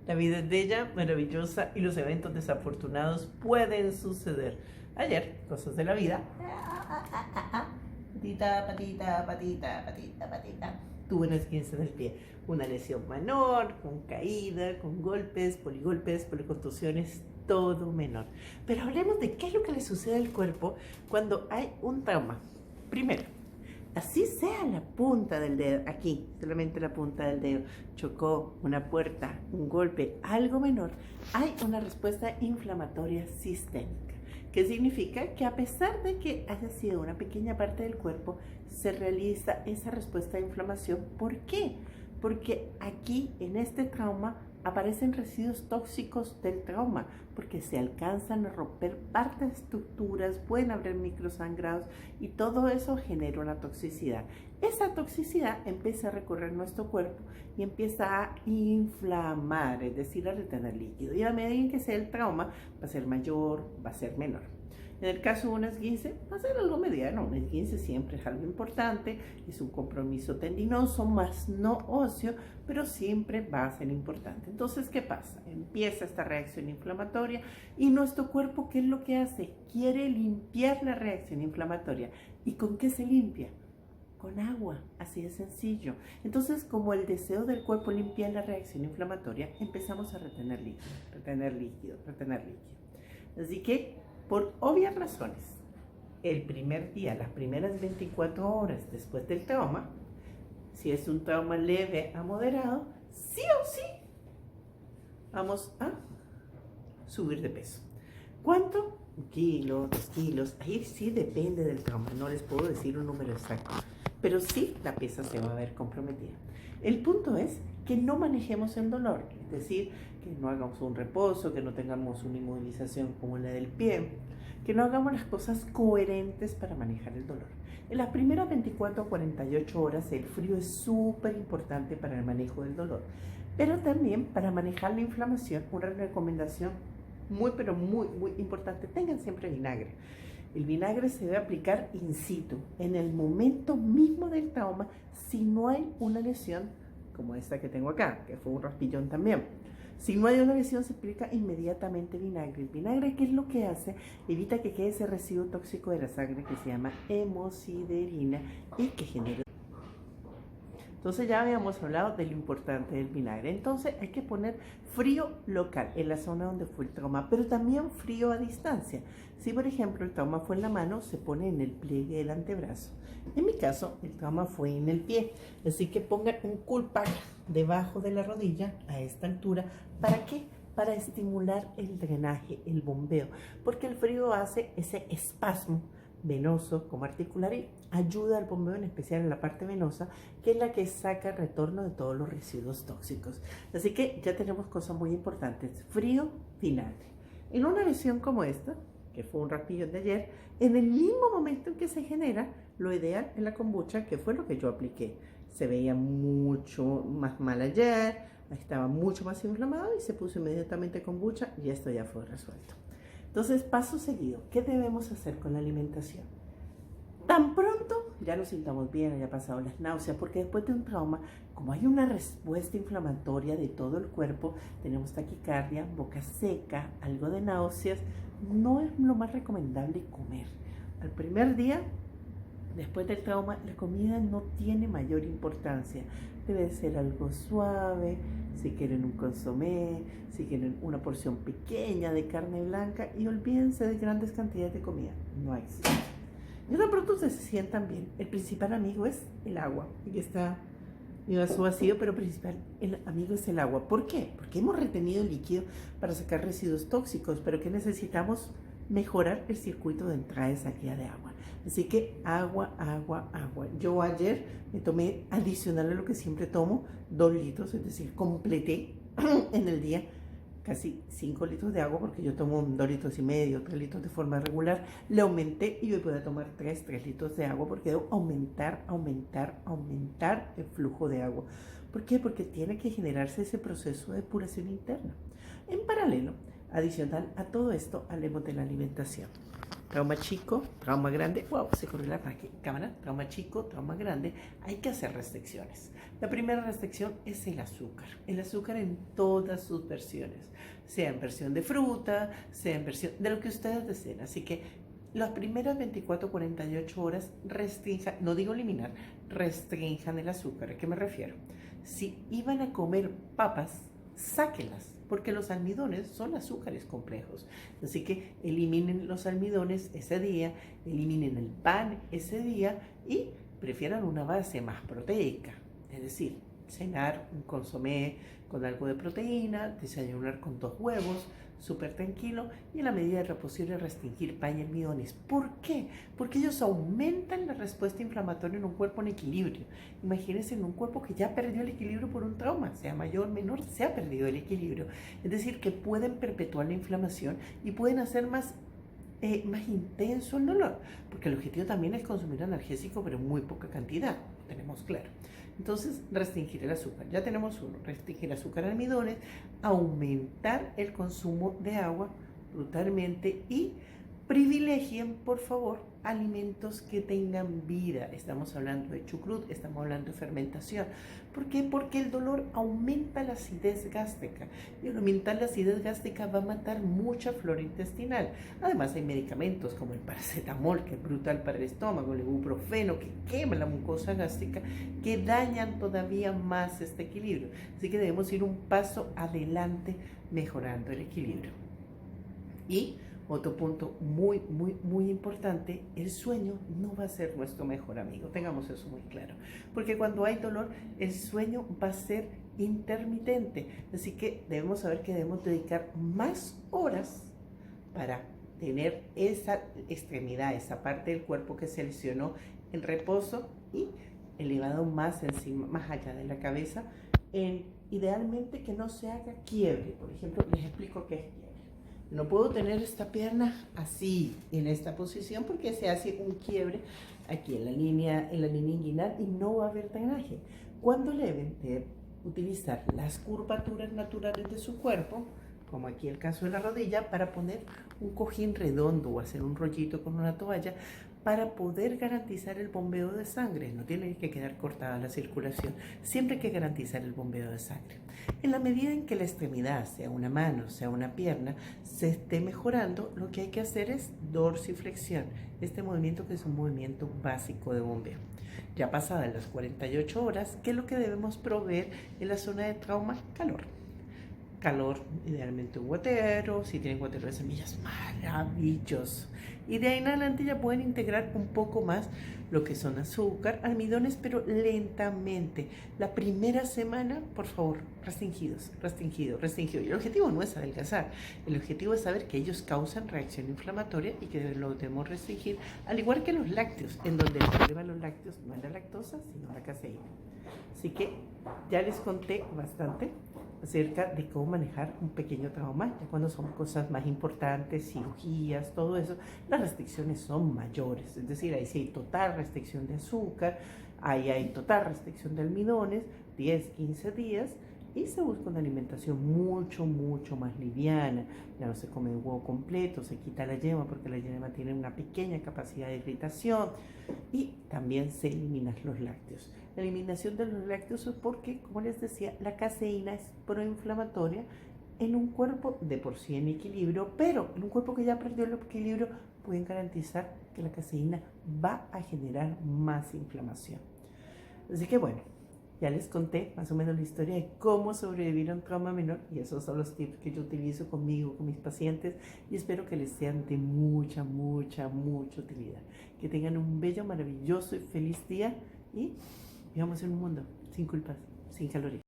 La vida es bella, maravillosa y los eventos desafortunados pueden suceder. Ayer, cosas de la vida. Patita, patita, patita, patita, patita. Tuve un esguince en el pie. Una lesión menor, con caída, con golpes, policontusiones, todo menor. Pero hablemos de qué es lo que le sucede al cuerpo cuando hay un trauma. Primero, así sea la punta del dedo, aquí, solamente la punta del dedo, chocó una puerta, un golpe, algo menor, hay una respuesta inflamatoria sistémica, que significa que a pesar de que haya sido una pequeña parte del cuerpo, se realiza esa respuesta de inflamación. ¿Por qué? Porque aquí, en este trauma, aparecen residuos tóxicos del trauma, porque se alcanzan a romper partes de estructuras, pueden haber microsangrados y todo eso genera una toxicidad. Esa toxicidad empieza a recorrer nuestro cuerpo y empieza a inflamar, es decir, a retener líquido. Y a medida que sea el trauma, va a ser mayor, va a ser menor. En el caso de un esguince, va a ser algo mediano. Un esguince siempre es algo importante, es un compromiso tendinoso, más no óseo, pero siempre va a ser importante. Entonces, ¿qué pasa? Empieza esta reacción inflamatoria y nuestro cuerpo, ¿qué es lo que hace? Quiere limpiar la reacción inflamatoria. ¿Y con qué se limpia? Con agua, así de sencillo. Entonces, como el deseo del cuerpo limpia la reacción inflamatoria, empezamos a retener líquido, retener líquido, retener líquido. Así que, por obvias razones, el primer día, las primeras 24 horas después del trauma, si es un trauma leve a moderado, sí o sí vamos a subir de peso. ¿Cuánto? 1 kilo, 2 kilos, ahí sí depende del trauma, no les puedo decir un número exacto, pero sí la pieza se va a ver comprometida. El punto es que no manejemos el dolor, es decir, que no hagamos un reposo, que no tengamos una inmovilización como la del pie, que no hagamos las cosas coherentes para manejar el dolor. En las primeras 24 o 48 horas el frío es súper importante para el manejo del dolor, pero también para manejar la inflamación, una recomendación muy importante, tengan siempre vinagre. El vinagre se debe aplicar in situ, en el momento mismo del trauma, si no hay una lesión como esta que tengo acá, que fue un raspillón también. Si no hay una lesión, se aplica inmediatamente vinagre. El vinagre, ¿qué es lo que hace? Evita que quede ese residuo tóxico de la sangre que se llama hemosiderina y que genera. Entonces ya habíamos hablado de lo importante del vinagre. Entonces hay que poner frío local en la zona donde fue el trauma, pero también frío a distancia. Si por ejemplo el trauma fue en la mano, se pone en el pliegue del antebrazo. En mi caso, el trauma fue en el pie, así que pongan un cool pack debajo de la rodilla a esta altura. ¿Para qué? Para estimular el drenaje, el bombeo, porque el frío hace ese espasmo venoso como articular y ayuda al bombeo, en especial en la parte venosa, que es la que saca el retorno de todos los residuos tóxicos. Así que ya tenemos cosas muy importantes: frío, vinagre. En una lesión como esta, que fue un raspillón de ayer, en el mismo momento en que se genera, lo ideal es la kombucha, que fue lo que yo apliqué. Se veía mucho más mal ayer, estaba mucho más inflamado y se puso inmediatamente kombucha y esto ya fue resuelto. Entonces, paso seguido, ¿qué debemos hacer con la alimentación? Tan pronto ya nos sintamos bien, haya pasado las náuseas, porque después de un trauma, como hay una respuesta inflamatoria de todo el cuerpo, tenemos taquicardia, boca seca, algo de náuseas, no es lo más recomendable comer. Al primer día, después del trauma, la comida no tiene mayor importancia. Debe ser algo suave, si quieren un consomé, si quieren una porción pequeña de carne blanca, y olvídense de grandes cantidades de comida. No existe. Y de pronto ustedes se sientan bien. El principal amigo es el agua. Aquí está mi vaso vacío, pero principal el amigo es el agua. ¿Por qué? Porque hemos retenido el líquido para sacar residuos tóxicos, pero que necesitamos mejorar el circuito de entrada y salida de agua. Así que agua, agua, agua. Yo ayer me tomé, adicional a lo que siempre tomo, 2 litros, es decir, completé en el día casi 5 litros de agua, porque yo tomo 2 litros y medio, 3 litros de forma regular. Le aumenté y hoy puedo tomar 3 litros de agua, porque debo aumentar el flujo de agua. ¿Por qué? Porque tiene que generarse ese proceso de depuración interna. En paralelo, adicional a todo esto, hablemos de la alimentación. trauma chico, trauma grande, wow, se corrió la cámara, trauma chico, trauma grande, hay que hacer restricciones. La primera restricción es el azúcar en todas sus versiones, sea en versión de fruta, sea en versión de lo que ustedes deseen, así que las primeras 24 48 horas restrinjan, no digo eliminar, restrinjan el azúcar. ¿A qué me refiero? Si iban a comer papas, sáquenlas, porque los almidones son azúcares complejos. Así que eliminen los almidones ese día, eliminen el pan ese día y prefieran una base más proteica. Es decir, cenar un consomé con algo de proteína, desayunar con 2 huevos, súper tranquilo, y en la medida de lo posible restringir pan y almidones. ¿Por qué? Porque ellos aumentan la respuesta inflamatoria en un cuerpo en equilibrio. Imagínense en un cuerpo que ya perdió el equilibrio por un trauma, sea mayor o menor, se ha perdido el equilibrio. Es decir, que pueden perpetuar la inflamación y pueden hacer más intenso el dolor, porque el objetivo también es consumir analgésico, pero en muy poca cantidad, lo tenemos claro. Entonces, restringir el azúcar. Ya tenemos uno, restringir azúcar, almidones, aumentar el consumo de agua brutalmente y privilegien, por favor, alimentos que tengan vida. Estamos hablando de chucrut, estamos hablando de fermentación. ¿Por qué? Porque el dolor aumenta la acidez gástrica. Y al aumentar la acidez gástrica va a matar mucha flora intestinal. Además hay medicamentos como el paracetamol, que es brutal para el estómago, el ibuprofeno, que quema la mucosa gástrica, que dañan todavía más este equilibrio. Así que debemos ir un paso adelante mejorando el equilibrio. Y otro punto muy importante, el sueño no va a ser nuestro mejor amigo, tengamos eso muy claro, porque cuando hay dolor, el sueño va a ser intermitente, así que debemos saber que debemos dedicar más horas para tener esa extremidad, esa parte del cuerpo que se lesionó en reposo y elevado más encima, más allá de la cabeza, idealmente que no se haga quiebre. Por ejemplo, les explico qué es quiebre. No puedo tener esta pierna así, en esta posición, porque se hace un quiebre aquí en la línea inguinal y no va a haber drenaje. Cuando deben de utilizar las curvaturas naturales de su cuerpo, como aquí el caso de la rodilla, para poner un cojín redondo o hacer un rollito con una toalla para poder garantizar el bombeo de sangre. No tiene que quedar cortada la circulación, siempre hay que garantizar el bombeo de sangre. En la medida en que la extremidad, sea una mano, sea una pierna, se esté mejorando, lo que hay que hacer es dorsiflexión, este movimiento que es un movimiento básico de bombeo. Ya pasadas las 48 horas, ¿qué es lo que debemos proveer en la zona de trauma? Calor, idealmente un guatero, si tienen guatero de semillas, maravilloso. Y de ahí en adelante ya pueden integrar un poco más lo que son azúcar, almidones, pero lentamente. La primera semana, por favor, restringido. Y el objetivo no es adelgazar, el objetivo es saber que ellos causan reacción inflamatoria y que lo debemos restringir, al igual que los lácteos, en donde el problema de los lácteos no es la lactosa, sino la caseína. Así que ya les conté bastante acerca de cómo manejar un pequeño trauma. Ya cuando son cosas más importantes, cirugías, todo eso, las restricciones son mayores. Es decir, ahí sí hay total restricción de azúcar, ahí hay total restricción de almidones, 10, 15 días, y se busca una alimentación mucho más liviana. Ya no se come el huevo completo, se quita la yema porque la yema tiene una pequeña capacidad de irritación, y también se eliminan los lácteos. La eliminación de los lácteos es porque, como les decía, la caseína es proinflamatoria en un cuerpo de por sí en equilibrio, pero en un cuerpo que ya perdió el equilibrio pueden garantizar que la caseína va a generar más inflamación. Así que bueno, ya les conté más o menos la historia de cómo sobrevivir a un trauma menor, y esos son los tips que yo utilizo conmigo, con mis pacientes, y espero que les sean de mucha utilidad. Que tengan un bello, maravilloso y feliz día, y vivamos en un mundo sin culpas, sin calorías.